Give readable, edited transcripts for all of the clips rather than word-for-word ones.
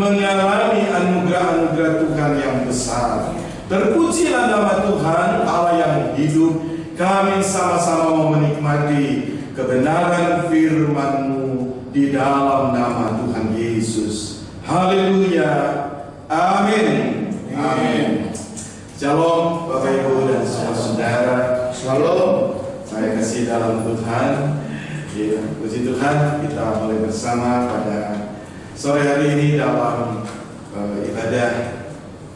mengalami anugerah-anugerah Tuhan yang besar. Terpujilah nama Tuhan Allah yang hidup. Kami sama-sama mau menikmati kebenaran firman-Mu di dalam nama Tuhan Yesus. Haleluya. Amin. Amin. Shalom Bapak Ibu dan semua saudara. Shalom. Saya kasih dalam Tuhan. Ya, puji Tuhan, kita mulai bersama pada sore hari ini dalam ibadah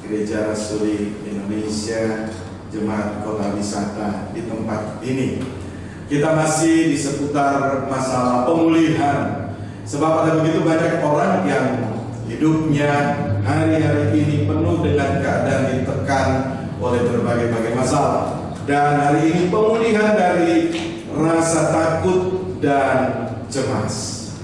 Gereja Rasuli Indonesia Jemaat Kota Wisata di tempat ini. Kita masih di seputar masalah pemulihan. Sebab ada begitu banyak orang yang hidupnya hari-hari ini penuh dengan keadaan ditekan oleh berbagai-bagai masalah. Dan hari ini pemulihan dari rasa takut dan cemas,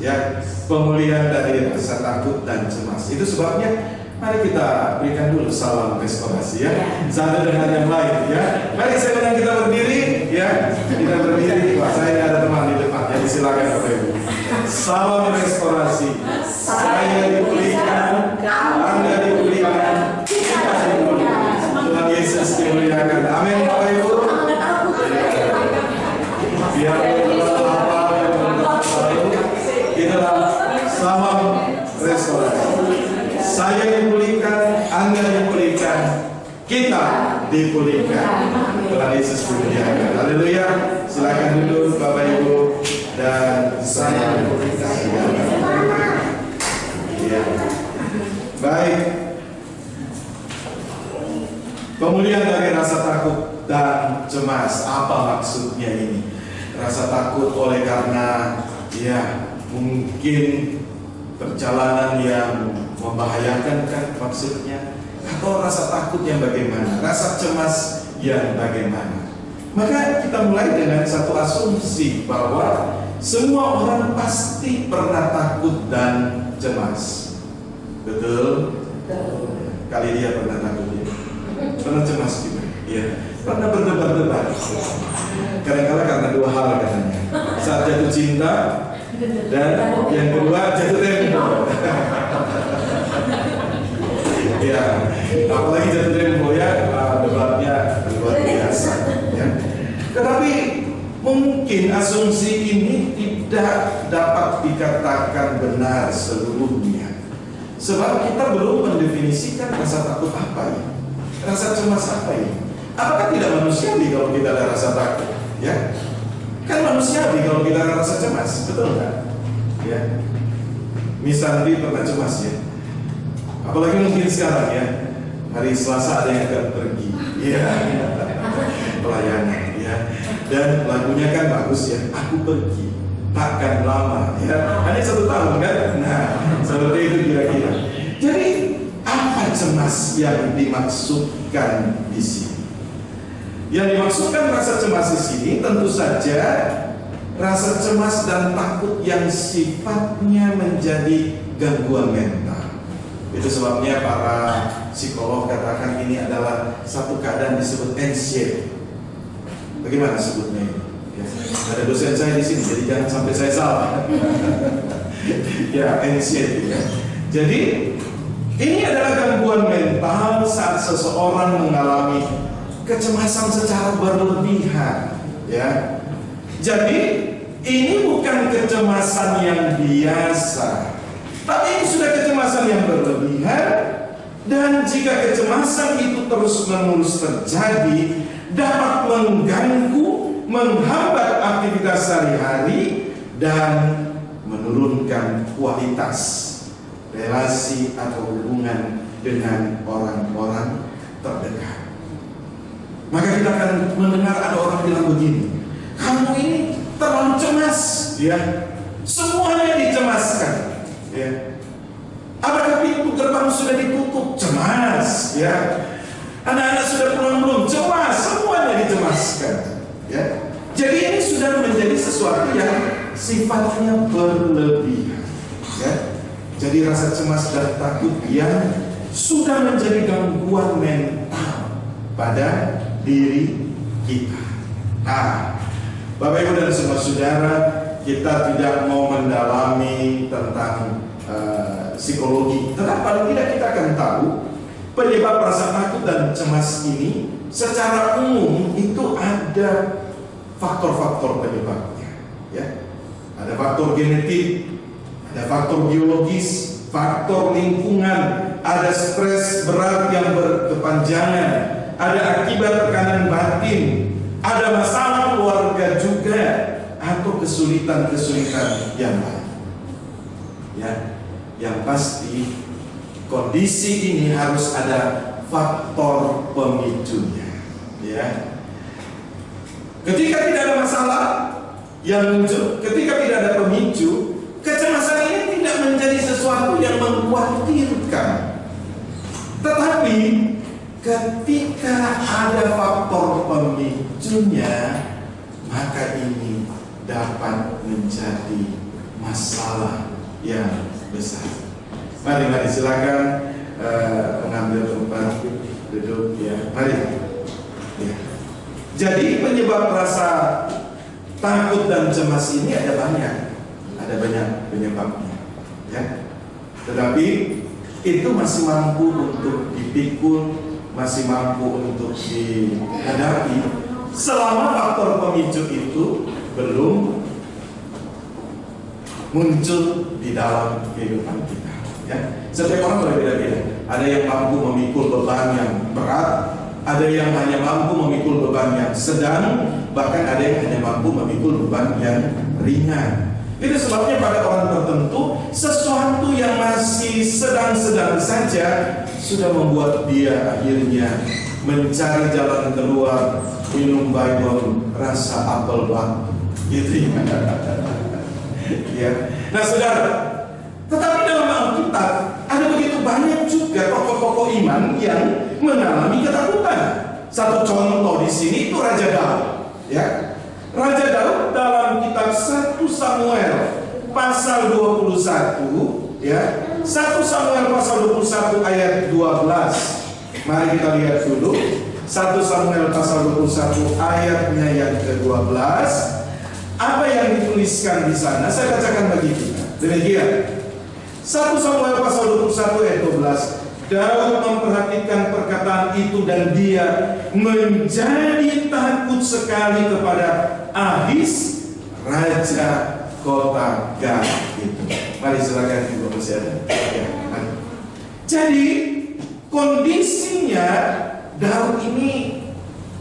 ya, pemulihan dari rasa takut dan cemas. Itu sebabnya mari kita berikan dulu salam restorasi, ya, satu dengan yang lain, ya. Mari saya undang kita berdiri, ya. Kita berdiri. Wah, saya ada teman di depan, jadi silakan Bapak Ibu. Salam restorasi. Saya dipulihkan, Anda dipulihkan, kita dipulihkan. Tuhan Yesus dimuliakan. Amin, Bapak Ibu. Biar itulah salam restorasi. Saya dipulihkan, Anda dipulihkan, kita dipulihkan. Tuhan Yesus dimuliakan. Haleluya. Silakan duduk Bapak Ibu, dan saya dipulihkan. Ya. Baik. Pemulihan dari rasa takut dan cemas. Apa maksudnya ini? Rasa takut oleh karena ya mungkin perjalanan yang membahayakan kan maksudnya, atau rasa takut yang bagaimana, rasa cemas yang bagaimana. Maka kita mulai dengan satu asumsi bahwa semua orang pasti pernah takut dan cemas. Betul? Kali dia pernah takut, ya? Pernah cemas juga, ya. Pernah berdebar-debar. Kadang-kadang karena dua hal katanya. Saat jatuh cinta, dan yang kedua jatuh tempo. Ya, apalagi jatuh tempo, ya, debatnya luar biasa, ya. Tetapi mungkin asumsi ini tidak dapat dikatakan benar seluruhnya. Sebab kita belum mendefinisikan rasa takut apa ya, rasa cemas apa ya. Apakah tidak manusiawi kalau kita ada rasa takut, ya? Kan manusiawi kalau kita ada rasa cemas, betul nggak? Ya. Misalnya pernah cemas, ya. Apalagi mungkin sekarang, ya, hari Selasa ada yang akan pergi, ya, pelayanan, ya. Dan lagunya kan bagus, ya. Aku pergi, takkan lama, ya. Hanya 1 tahun kan? Nah, seperti itu kira-kira. Jadi apa cemas yang dimaksudkan di sini? Yang dimaksudkan rasa cemas di sini tentu saja rasa cemas dan takut yang sifatnya menjadi gangguan mental. Itu sebabnya para psikolog katakan ini adalah satu keadaan disebut anxiety. Bagaimana sebutnya ini? Ya, ada dosen saya di sini, jadi jangan sampai saya salah. Ya, anxiety, ya. Jadi ini adalah gangguan mental saat seseorang mengalami kecemasan secara berlebihan, ya. Jadi ini bukan kecemasan yang biasa, tapi ini sudah kecemasan yang berlebihan. Dan jika kecemasan itu terus-menerus terjadi, dapat mengganggu, menghambat aktivitas sehari-hari dan menurunkan kualitas relasi atau hubungan dengan orang-orang terdekat. Maka kita akan mendengar ada orang bilang begini, kamu ini terlalu cemas, ya. Semuanya dicemaskan, ya. Apakah pintu gerbang sudah ditutup? Cemas, ya. Anak-anak sudah pulang belum? Cemas, semuanya dicemaskan, ya. Jadi ini sudah menjadi sesuatu yang sifatnya berlebihan, ya. Jadi rasa cemas dan takut yang sudah menjadi gangguan mental pada diri kita. Nah, Bapak Ibu dan semua saudara, kita tidak mau mendalami tentang psikologi. Tetapi paling tidak kita akan tahu penyebab rasa takut dan cemas ini secara umum itu ada faktor-faktor penyebabnya. Ya, ada faktor genetik, ada faktor biologis, faktor lingkungan, ada stres berat yang berkepanjangan, ada akibat tekanan batin, ada masalah keluarga juga, atau kesulitan-kesulitan yang lain. Ya, yang pasti kondisi ini harus ada faktor pemicunya. Ya, ketika tidak ada masalah yang muncul, ketika tidak ada pemicu, kecemasan ini tidak menjadi sesuatu yang mengkhawatirkan. Tetapi ketika ada faktor pemicunya, maka ini dapat menjadi masalah yang besar. Mari silakan mengambil tempat duduk ya. Mari. Ya. Jadi penyebab rasa takut dan cemas ini ada banyak penyebabnya. Ya. Tetapi itu masih mampu untuk dipikul, masih mampu untuk dihadapi selama faktor pemicu itu belum muncul di dalam kehidupan kita. Ya, setiap orang berbeda-beda. Ada yang mampu memikul beban yang berat, ada yang hanya mampu memikul beban yang sedang, bahkan ada yang hanya mampu memikul beban yang ringan. Itu sebabnya pada orang tertentu sesuatu yang masih sedang-sedang saja sudah membuat dia akhirnya mencari jalan keluar, minum baygon rasa apel batu, gitu ya. Ya. Nah saudara, tetapi dalam Alkitab ada begitu banyak juga tokoh-tokoh iman yang mengalami ketakutan. Satu contoh di sini itu Raja Daud. Ya, Raja Daud dalam kitab 1 Samuel pasal 21, ya, 1 Samuel pasal 21 ayat 12. Mari kita lihat dulu 1 Samuel pasal 21 ayatnya yang ke-12. Apa yang dituliskan di sana? Saya bacakan bagi kita. Demikian. 1 Samuel pasal 21 ayat 12. Daud memperhatikan perkataan itu dan dia menjadi takut sekali kepada Ahis, raja kota Gat itu. Mari silakan ibu masih ada. Ya, mari. Jadi kondisinya Daud ini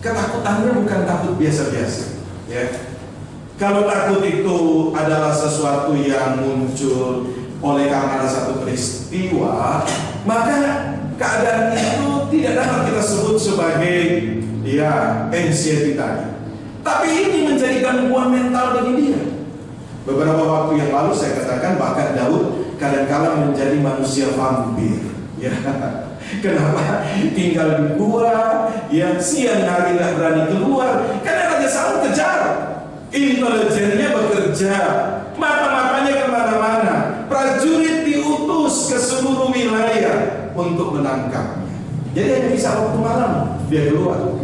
ketakutannya bukan takut biasa-biasa. Ya. Kalau takut itu adalah sesuatu yang muncul oleh karena ada satu peristiwa, maka keadaan itu tidak dapat kita sebut sebagai anxiety tadi. Tapi ini menjadi gangguan mental bagi dia. Beberapa waktu yang lalu saya katakan bahkan Daud kadang-kala menjadi manusia vampir. Ya, kenapa? Tinggal di gua, ya siang hari nggak berani keluar karena Raja Saul kejar. Intelijennya bekerja, mata-matanya kemana-mana, prajurit diutus ke seluruh wilayah untuk menangkapnya. Jadi hanya bisa waktu malam dia keluar,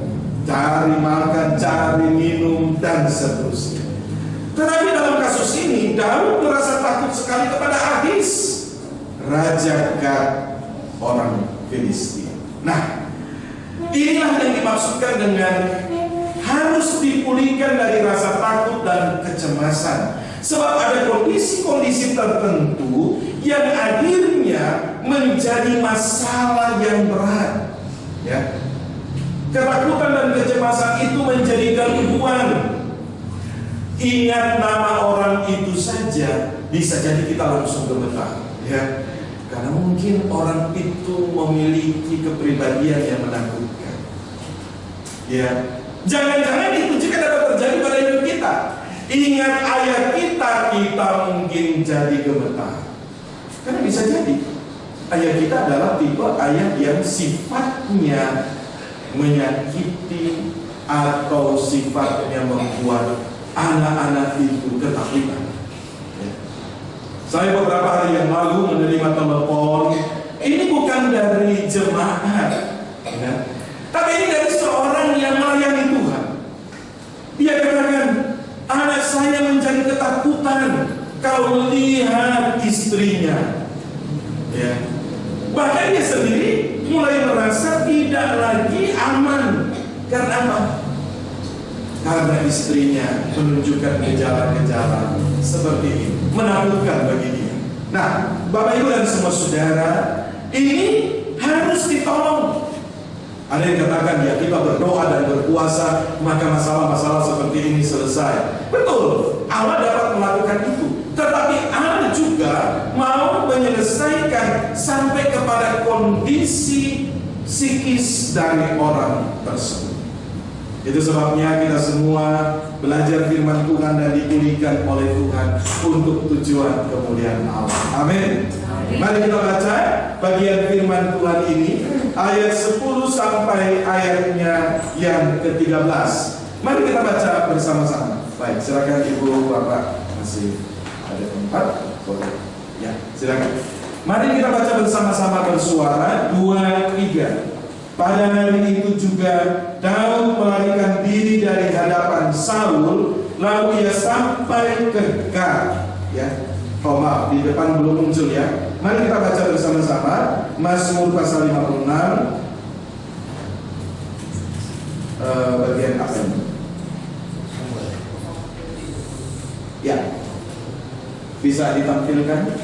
cari makan, cari minum dan seterusnya. Tetapi dalam kasus ini Daud merasa takut sekali kepada Ahis, raja Gat orang Filistia. Nah, inilah yang dimaksudkan dengan harus dipulihkan dari rasa takut dan kecemasan. Sebab ada kondisi-kondisi tertentu yang akhirnya menjadi masalah yang berat. Ya. Ketakutan dan kecemasan itu menjadi gangguan. Ingat nama orang itu saja bisa jadi kita langsung gemetar. Ya. Karena mungkin orang itu memiliki kepribadian yang menakutkan. Ya. Jangan-jangan itu juga dapat terjadi pada hidup kita. Ingat ayah kita mungkin jadi gemetar. Karena bisa jadi ayah kita adalah tipe ayah yang sifatnya menyakiti atau sifatnya membuat anak-anak itu ketakutan. Ya. Saya beberapa hari yang lalu menerima telepon. Ini bukan dari jemaat, ya. Tapi ini dari seorang yang melayani Tuhan. Dia katakan, anak saya menjadi ketakutan kalau melihat istrinya. Maka dia sendiri mulai merasa tidak lagi aman. Karena apa? Karena istrinya menunjukkan gejala-gejala seperti ini, menakutkan bagi dia. Nah, Bapak Ibu dan semua saudara, ini harus ditolong. Ada yang katakan, ya kita berdoa dan berpuasa maka masalah-masalah seperti ini selesai. Betul, Allah dapat melakukan itu. Tetapi Allah juga mau menyelesaikan sampai kepada kondisi psikis dari orang tersebut. Itu sebabnya kita semua belajar firman Tuhan dan dipulihkan oleh Tuhan untuk tujuan kemuliaan Allah. Amin. Mari kita baca bagian firman Tuhan ini, ayat 10 sampai ayatnya yang ke-13. Mari kita baca bersama-sama. Baik, silakan Ibu Bapak, masih ada tempat? Boleh. Ya, silakan. Mari kita baca bersama-sama bersuara 2, 3. Pada hari itu juga Daud melarikan diri dari hadapan Saul, lalu ia sampai ke Gad. Ya, oh maaf, di depan belum muncul ya. Mari kita baca bersama-sama Mazmur pasal 56, bagian apa ini? Ya, bisa ditampilkan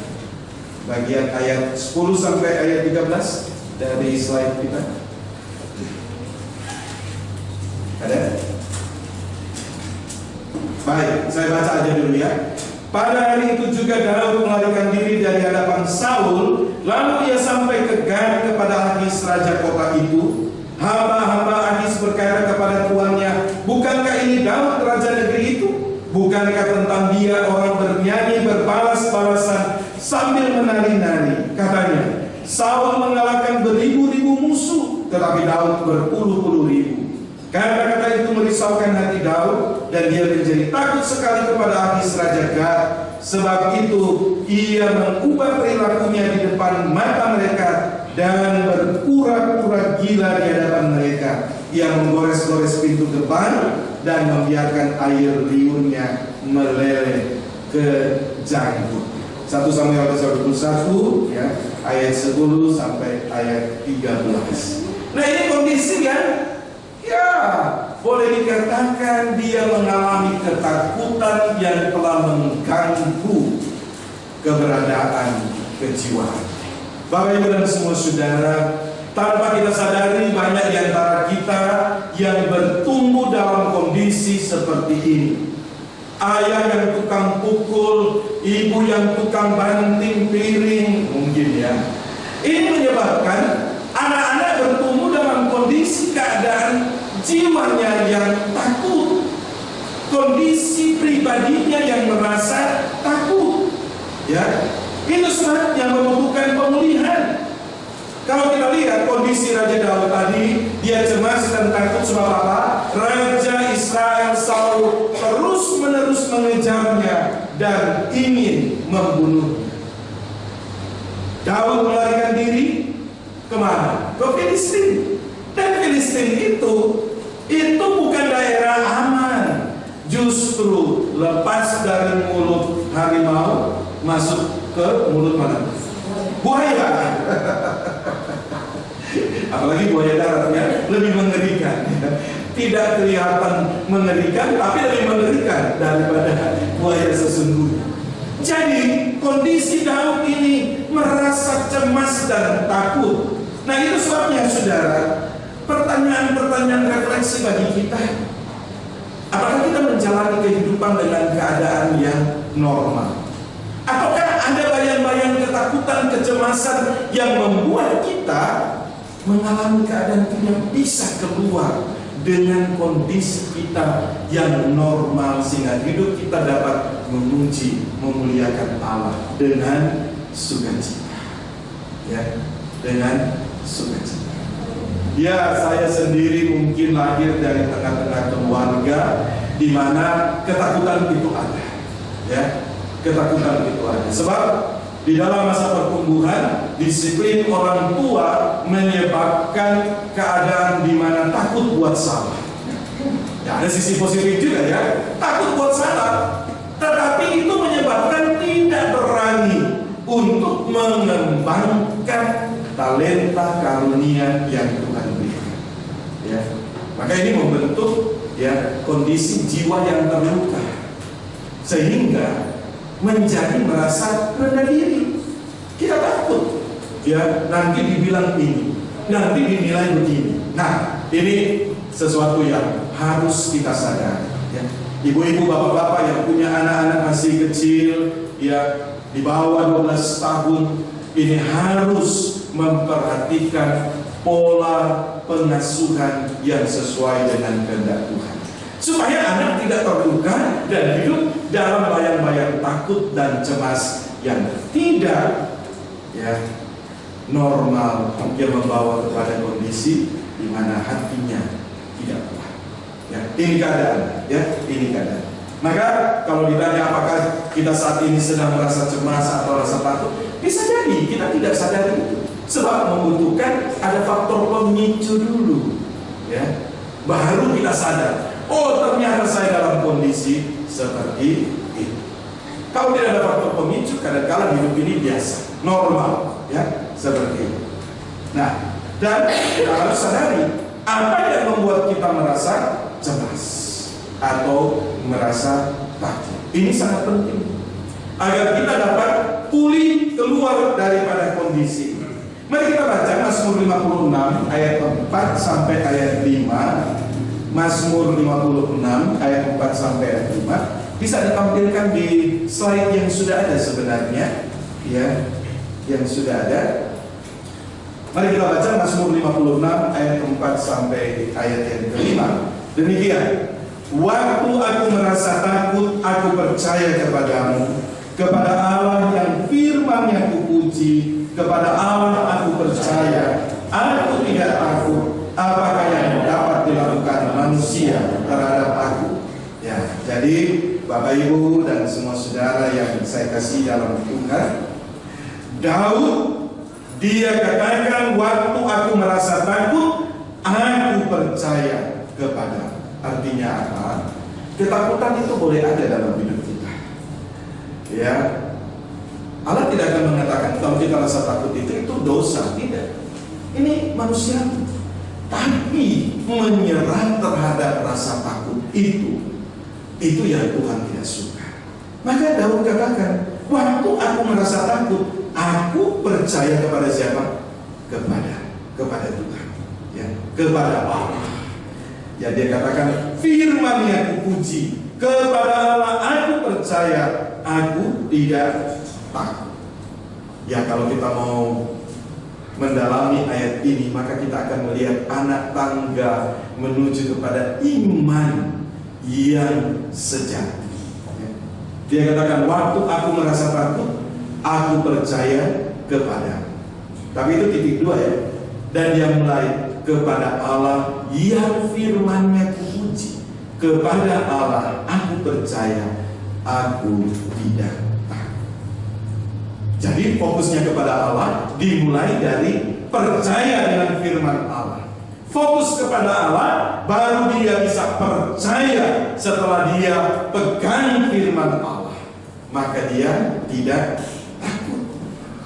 bagian ayat 10 sampai ayat 13 dari slide kita. Ada? Baik, saya baca aja dulu ya. Pada hari itu juga Daud melarikan diri dari hadapan Saul, lalu ia sampai ke Gad kepada Akis raja kota itu. Hamba-hamba Akis berkata kepada tuannya, bukankah ini Daud raja negeri itu? Bukankah tentang dia orang bernyanyi berbalas-balasan sambil menari-nari? Katanya, Saul mengalahkan beribu-ribu musuh, tetapi Daud berpuluh-puluh ribu. Kata-kata itu merisaukan hati Daud, dan dia menjadi takut sekali kepada Akis raja Gad. Sebab itu ia mengubah perilakunya di depan mata mereka dan berpura-pura gila di hadapan mereka. Ia menggores-gores pintu gerbang dan membiarkan air liurnya meleleh ke janggut. 1 Samuel 21 ya, ayat 10 sampai ayat 13. Nah, ini kondisi kan? Ya, boleh dikatakan dia mengalami ketakutan yang telah mengganggu keberadaan kejiwaan. Bapak Ibu dan semua saudara, tanpa kita sadari banyak di antara kita yang bertumbuh dalam kondisi seperti ini. Ayah yang tukang pukul, ibu yang tukang banting piring, mungkin ya. Ini menyebabkan anak-anak bertumbuh dalam kondisi keadaan jiwanya yang takut, kondisi pribadinya yang merasa takut. Ya, itu sebabnya membutuhkan pemulihan. Kalau kita lihat kondisi Raja Daud tadi, dia cemas dan takut sebab apa? Raja Israel Saul terus-menerus mengejarnya dan ingin membunuhnya. Daud melarikan diri kemana? Ke Filistin. Dan Filistin itu bukan daerah aman. Justru lepas dari mulut harimau masuk ke mulut mana? Buaya. Apalagi buaya darat ya, lebih mengerikan. Tidak kelihatan mengerikan, tapi lebih mengerikan daripada buaya sesungguhnya. Jadi kondisi Daud ini merasa cemas dan takut. Nah, itu sebabnya saudara, pertanyaan-pertanyaan refleksi bagi kita. Apakah kita menjalani kehidupan dengan keadaan yang normal? Ataukah ada bayang-bayang ketakutan, kecemasan yang membuat kita mengalami keadaan tidak bisa keluar dengan kondisi kita yang normal, sehingga hidup kita dapat memuji, memuliakan Allah dengan sukacita. Ya, dengan sukacita. Ya, saya sendiri mungkin lahir dari tengah-tengah keluarga di mana ketakutan itu ada. Ya, ketakutan itu ada. Sebab di dalam masa pertumbuhan, disiplin orang tua menyebabkan keadaan di mana takut buat salah. Ya, ada sisi positif juga ya, takut buat salah. Tetapi itu menyebabkan tidak berani untuk mengembangkan talenta karunia yang Tuhan berikan. Ya. Maka ini membentuk ya kondisi jiwa yang terluka, sehingga menjadi merasa rendah diri. Kita takut ya nanti dibilang ini, nanti dinilai begini. Nah, ini sesuatu yang harus kita sadari ya. Ibu-ibu, bapak-bapak yang punya anak-anak masih kecil ya, di bawah 12 tahun, ini harus memperhatikan pola pengasuhan yang sesuai dengan kehendak Tuhan, supaya anak tidak terluka dan hidup dalam bayang-bayang takut dan cemas yang tidak ya normal, yang membawa kepada kondisi di mana hatinya tidak kuat. Ya, ini keadaan, ya, ini keadaan. Maka kalau ditanya apakah kita saat ini sedang merasa cemas atau rasa takut, bisa jadi kita tidak sadar itu, sebab membutuhkan ada faktor pemicu dulu, ya, baru kita sadar. Oh, ternyata saya dalam kondisi seperti itu. Kalau tidak ada faktor pemicu, kadang-kadang hidup ini biasa, normal, ya, seperti itu. Nah, dan kita harus sadari apa yang membuat kita merasa cemas atau merasa takut. Ini sangat penting agar kita dapat pulih keluar daripada kondisi. Mari kita baca Mazmur 56 ayat 4 sampai ayat 5. Mazmur 56 ayat 4 sampai ayat 5 bisa ditampilkan di slide yang sudah ada sebenarnya, ya, yang sudah ada. Mari kita baca Mazmur 56 ayat 4 sampai ayat yang ke-5. Demikian, waktu aku merasa takut, aku percaya kepadamu, kepada Allah yang firman yang kupuji, kepada Allah aku percaya, aku tidak takut. Apakah yang dapat dilakukan manusia terhadap aku? Ya, jadi Bapak Ibu dan semua saudara yang saya kasih dalam Tuhan, Daud dia katakan, waktu aku merasa takut, aku percaya kepada. Artinya apa? Ketakutan itu boleh ada dalam hidup kita. Ya, Allah tidak akan mengatakan kalau kita rasa takut itu dosa, tidak. Ini manusia. Tapi menyerah terhadap rasa takut itu yang Tuhan tidak suka. Maka Daud katakan, waktu aku merasa takut, aku percaya kepada siapa? Kepada Tuhan, ya, kepada Allah. Ya, dia katakan firman yang kupuji, kepada Allah aku percaya, aku tidak takut. Ya, kalau kita mau mendalami ayat ini, maka kita akan melihat anak tangga menuju kepada iman yang sejati. Dia katakan, waktu aku merasa takut, aku percaya kepada. Tapi itu titik 2 ya. Dan dia mulai kepada Allah yang firman-Nya kupuji, kepada Allah aku percaya, aku tidak takut. Jadi fokusnya kepada Allah dimulai dari percaya dengan firman Allah. Fokus kepada Allah, baru dia bisa percaya setelah dia pegang firman Allah. Maka dia tidak takut.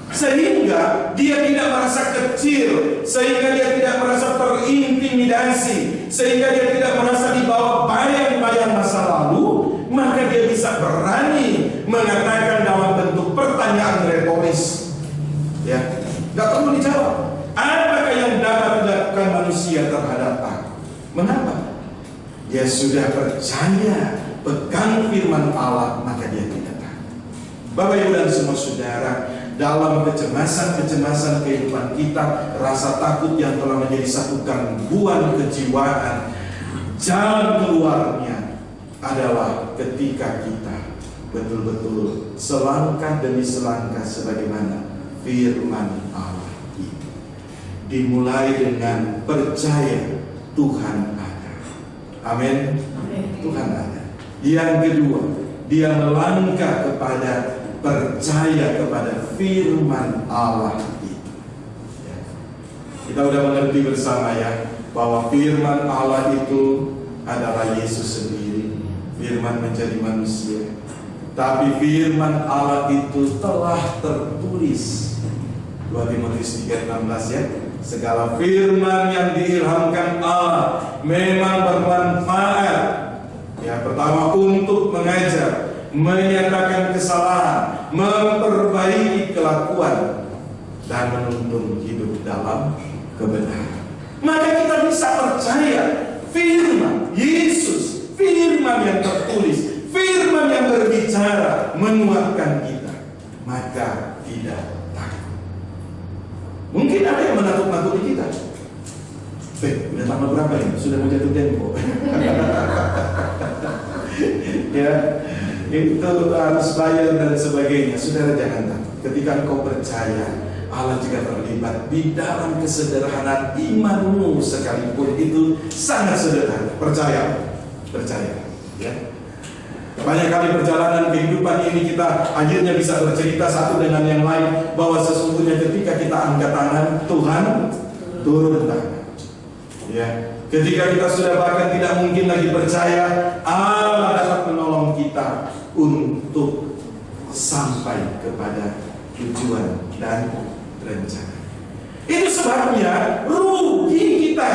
Sehingga dia tidak merasa kecil, sehingga dia tidak merasa terintimidasi, sehingga dia tidak merasa dibawa bayang-bayang masa lalu. Maka dia bisa berani mengatakan dalam bentuk pertanyaan retoris, ya, nggak perlu dijawab. Apakah yang dapat dilakukan manusia terhadap aku? Mengapa? Dia sudah percaya, pegang firman Allah, maka dia tidak takut. Bapak Ibu dan semua saudara, dalam kecemasan-kecemasan kehidupan kita, rasa takut yang telah menjadi satu gangguan kejiwaan, jalan keluarnya adalah ketika kita betul-betul selangkah demi selangkah sebagaimana firman Allah itu. Dimulai dengan percaya Tuhan ada. Amin. Tuhan ada. Yang kedua, dia melangkah kepada percaya kepada firman Allah itu. Ya. Kita sudah mengerti bersama ya, bahwa firman Allah itu adalah Yesus sendiri. Firman menjadi manusia. Tapi firman Allah itu telah tertulis 2 Timotius 3:16 ya. Segala firman yang diilhamkan Allah memang bermanfaat. Ya, pertama untuk mengajar, menyatakan kesalahan, memperbaiki kelakuan, dan menuntun hidup dalam kebenaran. Maka kita bisa percaya firman Yesus, firman yang tertulis, firman yang berbicara menguatkan kita. Maka tidak takut. Mungkin ada yang menakut-nakuti kita. Udah tanggal berapa ini? Sudah mau jatuh tempo. Ya, itu harus bayar dan sebagainya. Saudara jangan takut. Ketika engkau percaya, Allah juga terlibat di dalam kesederhanaan imanmu sekalipun itu sangat sederhana. Percaya, ya. Banyak kali perjalanan kehidupan ini kita akhirnya bisa bercerita satu dengan yang lain bahwa sesungguhnya ketika kita angkat tangan, Tuhan turun tangan. Ya, ketika kita sudah bahkan tidak mungkin lagi percaya, Allah dapat menolong kita untuk sampai kepada tujuan dan rencana. Itu sebabnya rugi kita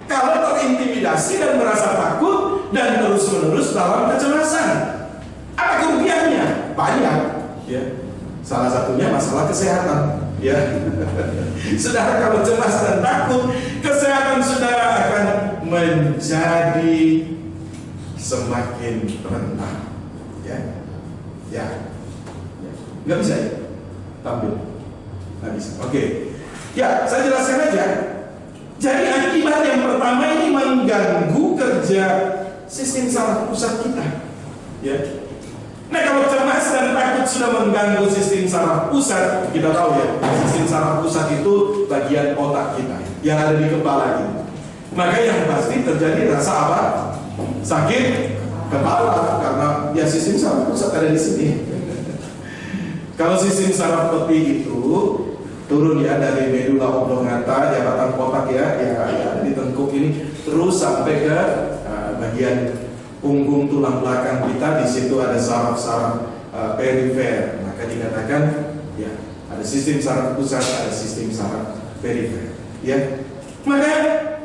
kalau terintimidasi dan merasa takut dan terus-menerus dalam kecemasan. Apa kerugiannya? Banyak. Ya. Salah satunya masalah kesehatan. Ya. Saudara kalau cemas dan takut, kesehatan saudara akan menjadi semakin rentan. Ya. Ya. Nggak bisa ya? Tampil. Nggak bisa. Oke. Ya, saya jelaskan aja. Jadi akibat yang pertama ini mengganggu kerja sistem saraf pusat kita. Ya. Nah, kalau cemas dan takut sudah mengganggu sistem saraf pusat, kita tahu ya, sistem saraf pusat itu bagian otak kita yang ada di kepala ini. Maka yang pasti terjadi rasa apa? Sakit kepala karena ya sistem saraf pusat ada di sini. Kalau sistem saraf peti itu turun ya dari medula oblongata, jabatan otak ya di tengkuk ini, terus sampai ke bagian punggung tulang belakang kita. Di situ ada saraf-saraf perifer. Maka dikatakan ya ada sistem saraf pusat, ada sistem saraf perifer. Ya, maka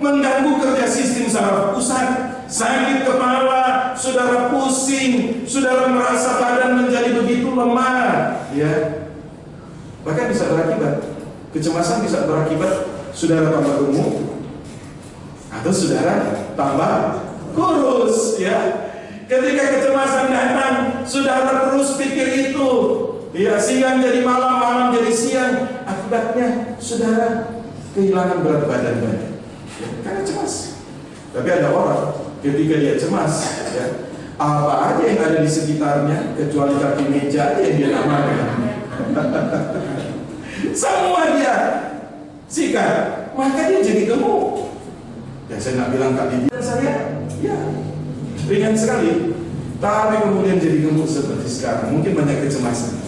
mengganggu kerja sistem saraf pusat, sakit kepala, saudara pusing, saudara merasa badan menjadi begitu lemah, ya. Bahkan bisa berakibat, kecemasan bisa berakibat saudara tambah gemuk atau saudara tambah kurus, ya. Ketika kecemasan datang, saudara terus pikir itu, ya, siang jadi malam, malam jadi siang. Akibatnya saudara kehilangan berat badan banyak, ya, karena cemas. Tapi ada orang ketika dia cemas, ya, apa aja yang ada di sekitarnya kecuali kaki meja aja yang dia amankan. Semua dia sikat, maka dia jadi gemuk. Ya, saya nggak bilang kaki dia saya, ya ringan sekali, tapi kemudian jadi gemuk seperti sekarang. Mungkin banyak kecemasan.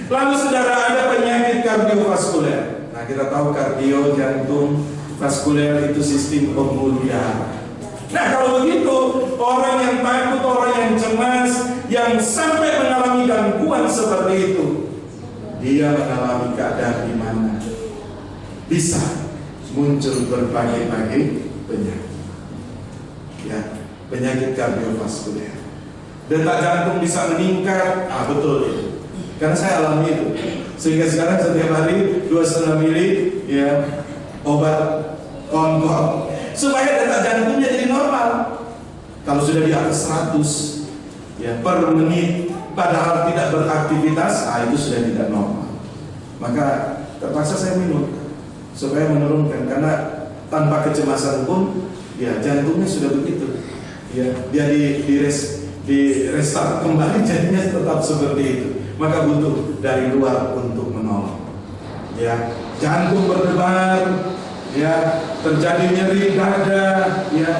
Lalu saudara, ada penyakit kardiovaskuler. Nah, kita tahu kardio, jantung, vaskuler itu sistem pembuluh darah. Nah, kalau begitu, orang yang takut, orang yang cemas, yang sampai mengalami gangguan seperti itu, dia mengalami keadaan di mana bisa muncul berbagai-bagai penyakit. Ya, penyakit kardiovaskuler. Detak jantung bisa meningkat. Betul itu. Karena saya alami itu. Sehingga sekarang setiap hari 2,5 mili ya obat kontrol supaya detak jantungnya jadi normal. Kalau sudah di atas 100 ya per menit padahal tidak beraktivitas, itu sudah tidak normal. Maka terpaksa saya minum supaya menurunkan, karena tanpa kecemasan pun ya jantungnya sudah begitu. Ya, dia di restart kembali jadinya tetap seperti itu. Maka butuh dari luar untuk menolong. Ya, jantung berdebar, ya, terjadi nyeri dada, ya,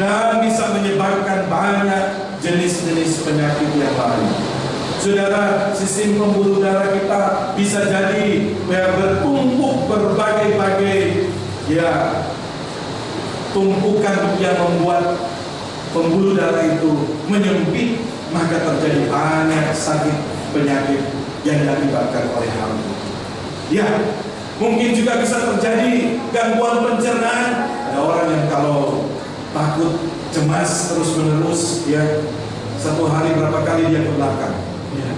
dan bisa menyebabkan banyak jenis-jenis penyakit yang lain. Saudara, sistem pembuluh darah kita bisa jadi ya, bertumpuk berbagai-bagai ya tumpukan yang membuat pembuluh darah itu menyempit, maka terjadi banyak sakit penyakit yang diakibatkan oleh hal itu. Ya, mungkin juga bisa terjadi gangguan pencernaan. Ada orang yang kalau takut, cemas terus-menerus, ya, satu hari berapa kali dia ke belakang. Ya.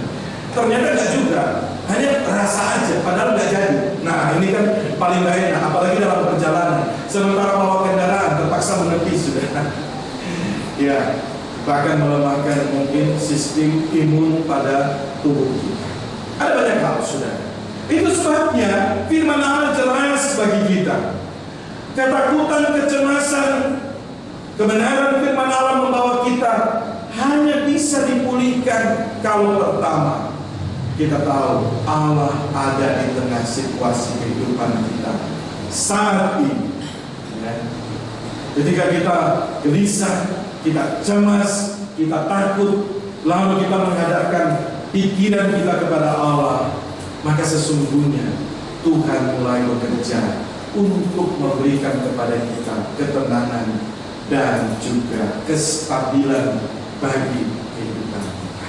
Ternyata enggak juga, hanya rasa aja, padahal nggak jadi. Nah, ini kan paling gak enak, apalagi dalam perjalanan. Sementara bawa kendaraan terpaksa menepi sudah. Ya, bahkan melemahkan mungkin sistem imun pada tubuh kita. Ada banyak hal, saudara. Itu sebabnya firman Allah jelas bagi kita. Ketakutan, kecemasan, kebenaran firman Allah membawa kita hanya bisa dipulihkan kalau pertama kita tahu Allah ada di tengah situasi kehidupan kita saat ini. Ya. Ketika kita gelisah, kita cemas, kita takut, lalu kita menghadapkan pikiran kita kepada Allah, maka sesungguhnya Tuhan mulai bekerja untuk memberikan kepada kita ketenangan dan juga kestabilan bagi kehidupan kita.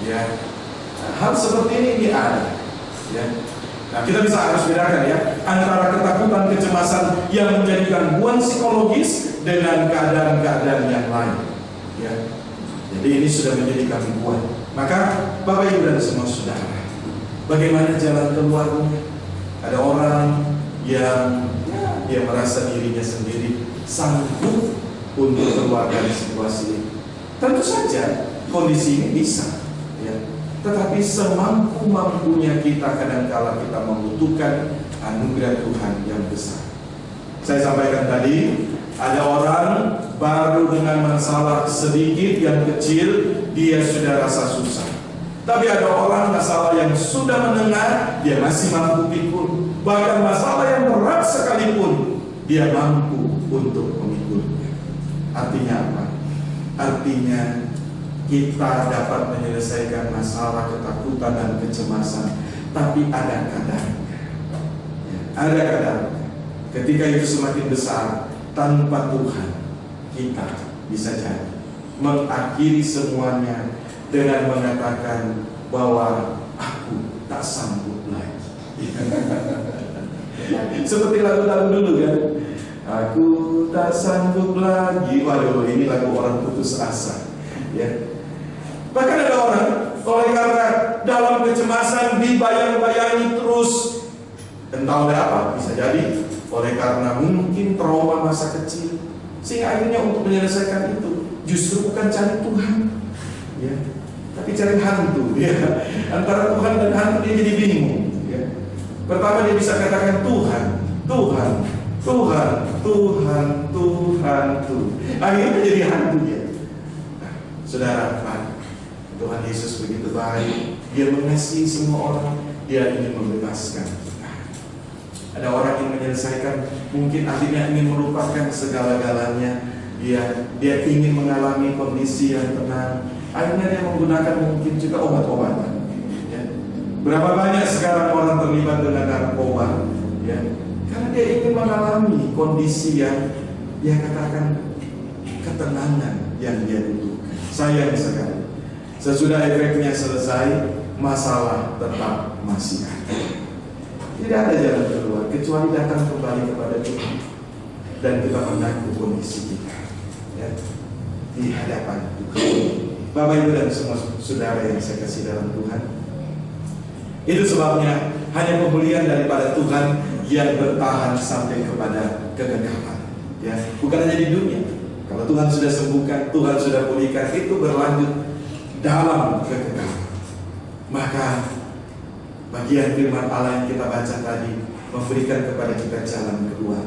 Ya, hal seperti ini ada. Ya. Nah, kita harus bedakan ya antara ketakutan, kecemasan yang menjadi gangguan psikologis dengan keadaan-keadaan yang lain. Ya. Jadi ini sudah menjadi gangguan. Maka Bapak Ibu dan semua saudara, bagaimana jalan keluarnya? Ada orang yang dia merasa dirinya sendiri sanggup untuk keluar dari situasi ini. Tentu saja kondisi ini bisa, ya. Tetapi semampu-mampunya kita kadangkala kita membutuhkan anugerah Tuhan yang besar. Saya sampaikan tadi, ada orang baru dengan masalah sedikit yang kecil, dia sudah rasa susah. Tapi ada orang masalah yang sudah menengah, dia masih mampu pikul. Bahkan masalah yang berat sekalipun, dia mampu untuk memikulnya. Artinya apa? Artinya kita dapat menyelesaikan masalah ketakutan dan kecemasan, tapi ada kadarnya. Ada kadarnya. Ketika itu semakin besar, tanpa Tuhan, kita bisa jadi mengakhiri semuanya dengan mengatakan bahwa aku tak sanggup lagi. Seperti lagu-lagu dulu kan, aku tak sanggup lagi. Waduh, ini lagu orang putus asa. Ya. Bahkan ada orang oleh karena dalam kecemasan dibayang-bayangi terus, entah oleh apa, bisa jadi oleh karena mungkin trauma masa kecil, sehingga akhirnya untuk menyelesaikan itu justru bukan cari Tuhan, ya, tapi cari hantu. Ya. Antara Tuhan dan hantu dia jadi bingung. Ya. Pertama dia bisa katakan Tuhan, Tuhan, Tuhan, Tuhan, Tuhan, Tuhan. Akhirnya jadi hantu dia. Nah, saudara, Tuhan Yesus begitu baik, dia mengasihi semua orang, dia ingin membebaskan kita. Ada orang yang menyelesaikan, mungkin akhirnya ingin melupakan segala-galanya. Dia ingin mengalami kondisi yang tenang. Akhirnya dia menggunakan mungkin juga obat-obatan. Ya. Berapa banyak sekarang orang terlibat dengan narkoba? Ya. Karena dia ingin mengalami kondisi yang dia katakan ketenangan yang dia butuhkan. Sayang sekali, sesudah efeknya selesai, masalah tetap masih ada. Tidak ada jalan keluar kecuali datang kembali kepada Tuhan dan kita mengaku kondisi kita, ya, di hadapan Tuhan. Bapak Ibu dan semua saudara yang saya kasih dalam Tuhan, itu sebabnya hanya pemulihan daripada Tuhan yang bertahan sampai kepada kekekalan. Ya, bukan hanya di dunia. Kalau Tuhan sudah sembuhkan, Tuhan sudah pulihkan, itu berlanjut dalam kekekalan. Maka bagian firman Allah yang kita baca tadi memberikan kepada kita jalan keluar.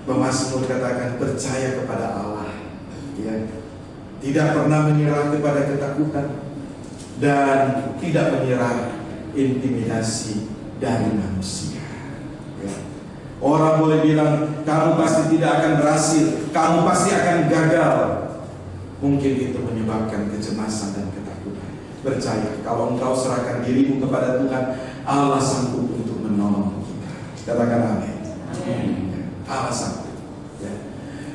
Pemazmur katakan percaya kepada Allah, ya, tidak pernah menyerah kepada ketakutan dan tidak menyerah intimidasi dari manusia. Ya. Orang boleh bilang kamu pasti tidak akan berhasil, kamu pasti akan gagal. Mungkin itu menyebabkan kecemasan dan ketakutan. Percaya, kalau engkau serahkan dirimu kepada Tuhan, Allah sanggup untuk menolong kita. Katakan amin. Allah sanggup. Ya.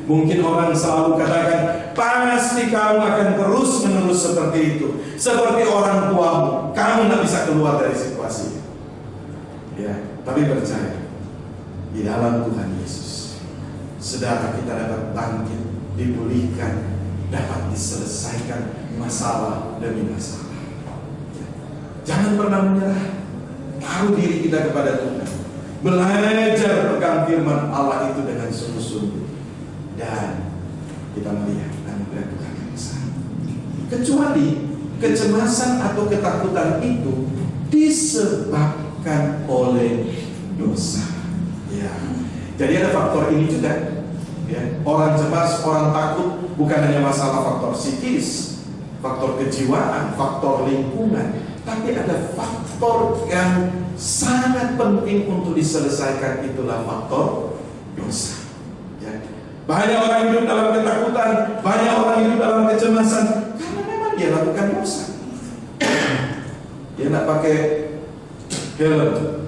Mungkin orang selalu katakan, pasti kamu akan terus-menerus seperti itu, seperti orang tuamu. Kamu tidak bisa keluar dari situasi itu. Ya, tapi percaya di dalam Tuhan Yesus, saudara, kita dapat bangkit, dipulihkan, dapat diselesaikan masalah demi masalah. Jangan pernah menyerah. Taruh diri kita kepada Tuhan. Belajar pegang firman Allah itu dengan sungguh-sungguh. Dan kita melihat anugerah Tuhan yang besar. Kecuali kecemasan atau ketakutan itu disebabkan oleh dosa. Ya. Jadi ada faktor ini juga. Ya. Orang cemas, orang takut bukan hanya masalah faktor psikis, faktor kejiwaan, faktor lingkungan, tapi ada faktor yang sangat penting untuk diselesaikan, itulah faktor dosa. Ya. Banyak orang hidup dalam ketakutan, banyak orang hidup dalam kecemasan karena memang dia lakukan dosa. Dia nak pakai helm,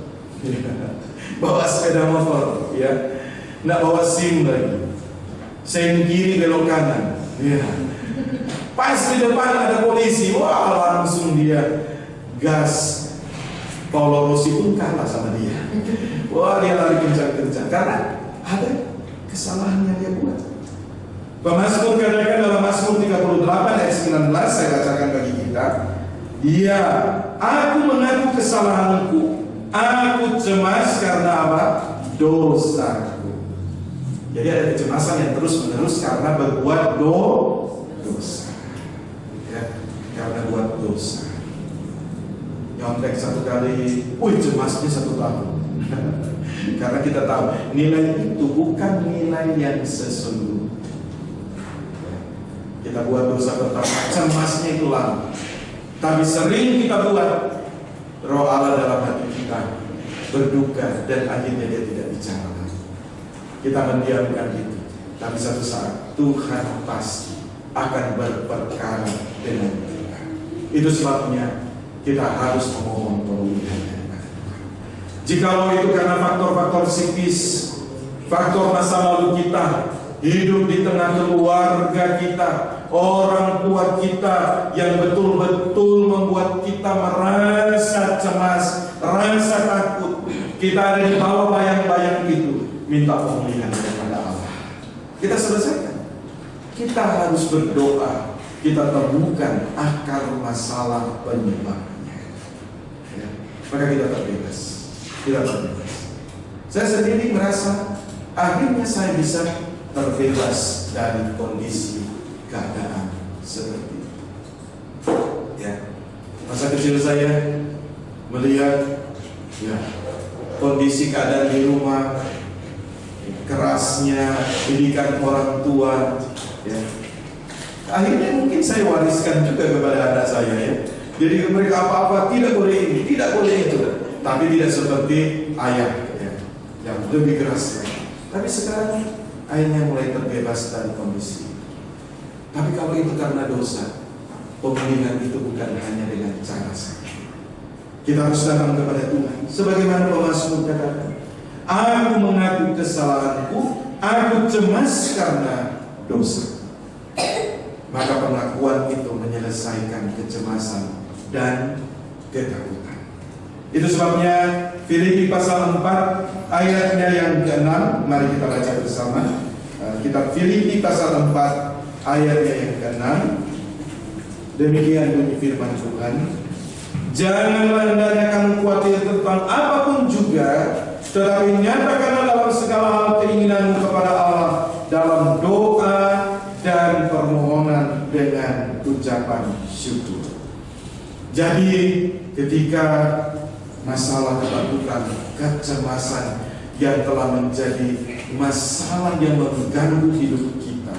bawa sepeda motor, ya, nak bawa SIM lagi, sen kiri belok kanan, ya. Pas di depan ada polisi, wah langsung dia gas. Paulo Rossi pun kalah sama dia. Wah, dia lari kencang-kencang karena ada kesalahan yang dia buat. Pemazmur katakan dalam Mazmur 38 ayat 19, saya bacakan bagi kita. Dia, aku mengaku kesalahanku, aku cemas karena apa? Dosaku. Jadi ada kecemasan yang terus-menerus karena berbuat dosa. Ya, karena buat dosa. Nyontek satu kali, cemasnya 1 tahun. Karena kita tahu nilai itu bukan nilai yang sesungguhnya. Kita buat dosa pertama, cemasnya itu lama. Tapi sering kita buat, Roh Allah dalam hati kita berduka dan akhirnya dia tidak bicara lagi. Kita mendiamkan itu. Tapi satu saat Tuhan pasti akan berperkara dengan kita. Itu sebabnya kita harus memohon pemulihan daripada Tuhan. Jikalau itu karena faktor-faktor psikis, faktor masa lalu kita, hidup di tengah keluarga kita, orang tua kita yang betul-betul membuat kita merasa cemas, merasa takut, kita ada di bawah bayang-bayang itu, minta pemulihan daripada Allah. Kita selesaikan. Kita harus berdoa, kita temukan akar masalah penyebabnya. Ya. Maka kita terbebas. Kita terbebas. Saya sendiri merasa akhirnya saya bisa terbebas dari kondisi keadaan seperti itu. Ya. Masa kecil saya melihat ya kondisi keadaan di rumah, kerasnya didikan orang tua, ya. Akhirnya mungkin saya wariskan juga kepada anak saya, ya. Jadi mereka apa-apa tidak boleh ini, tidak boleh itu, tapi tidak seperti ayah, ya, yang lebih keras. Ya. Tapi sekarang ayahnya mulai terbebas dari kondisi. Tapi kalau itu karena dosa, pemulihan itu bukan hanya dengan cara saja. Kita harus datang kepada Tuhan, sebagaimana pemazmur katakan, aku mengaku kesalahanku, aku cemas karena dosa. Maka pengakuan itu menyelesaikan kecemasan dan ketakutan. Itu sebabnya Filipi pasal 4 ayatnya yang ke-6, mari kita baca bersama. Kitab Filipi pasal 4 ayatnya yang ke-6. Demikian bunyi firman Tuhan. Janganlah hendaknya kamu khawatir tentang apapun juga, tetapi nyatakanlah dalam segala hal keinginanmu kepada Allah dalam doa dan permohonan dengan ucapan syukur. Jadi ketika masalah ketakutan, kecemasan yang telah menjadi masalah yang mengganggu hidup kita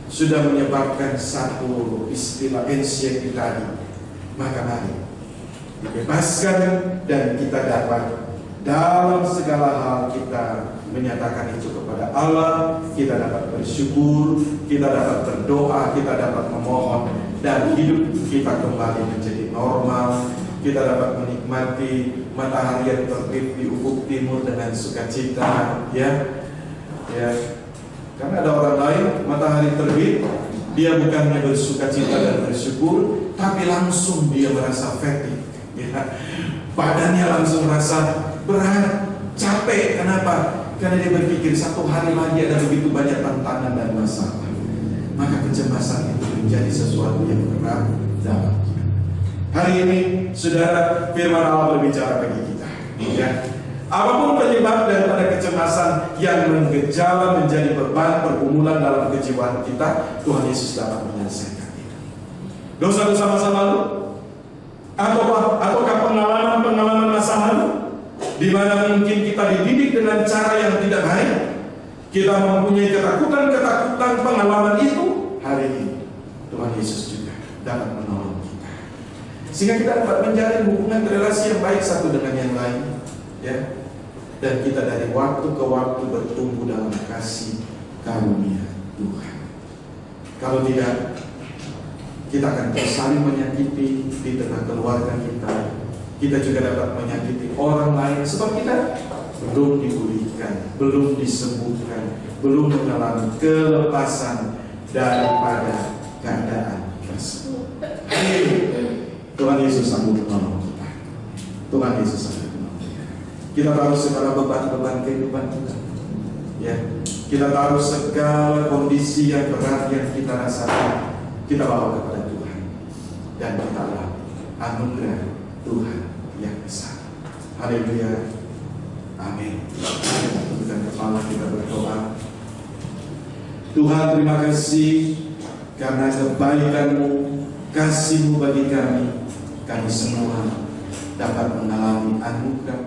sudah menyebabkan satu istilah anxiety tadi, maka mari dibebaskan dan kita dapat dalam segala hal kita menyatakan itu kepada Allah. Kita dapat bersyukur, kita dapat berdoa, kita dapat memohon, dan hidup kita kembali menjadi normal. Kita dapat menikmati matahari yang terbit di ufuk timur dengan sukacita, ya. Karena ada orang lain, matahari terbit, dia bukannya bersukacita dan bersyukur, tapi langsung dia merasa fatigue, ya. Badannya langsung merasa berat, capek. Kenapa? Karena dia berpikir satu hari lagi ada begitu banyak tantangan dan masalah. Maka kecemasan itu menjadi sesuatu yang berat dalam kita. Hari ini, saudara, firman Allah berbicara bagi kita, ya. Apapun penyebab daripada kecemasan yang menggejala menjadi beban pergumulan dalam kejiwaan kita, Tuhan Yesus dapat menyelesaikan itu. Dosa-dosa masa lalu, ataukah pengalaman masa lalu, di mana mungkin kita dididik dengan cara yang tidak baik, kita mempunyai ketakutan pengalaman itu, hari ini Tuhan Yesus juga dapat menolong kita, sehingga kita dapat menjalin hubungan relasi yang baik satu dengan yang lain, ya. Dan kita dari waktu ke waktu bertumbuh dalam kasih karunia Tuhan. Kalau tidak, kita akan terus saling menyakiti di tengah keluarga kita. Kita juga dapat menyakiti orang lain sebab kita belum dipulihkan, belum disembuhkan, belum mengalami kelepasan daripada keadaan tersebut. Tuhan Yesus sanggup menolong kita. Tuhan Yesus sanggup. Kita taruh segala beban-beban kehidupan kita, ya. Kita taruh segala kondisi yang berat yang kita rasakan, kita bawa kepada Tuhan, dan kita alami anugerah Tuhan yang besar. Haleluya, amin. Tundukkan kepala, kita berdoa. Tuhan, terima kasih karena kebaikan-Mu, kasih-Mu bagi kami semua dapat mengalami anugerah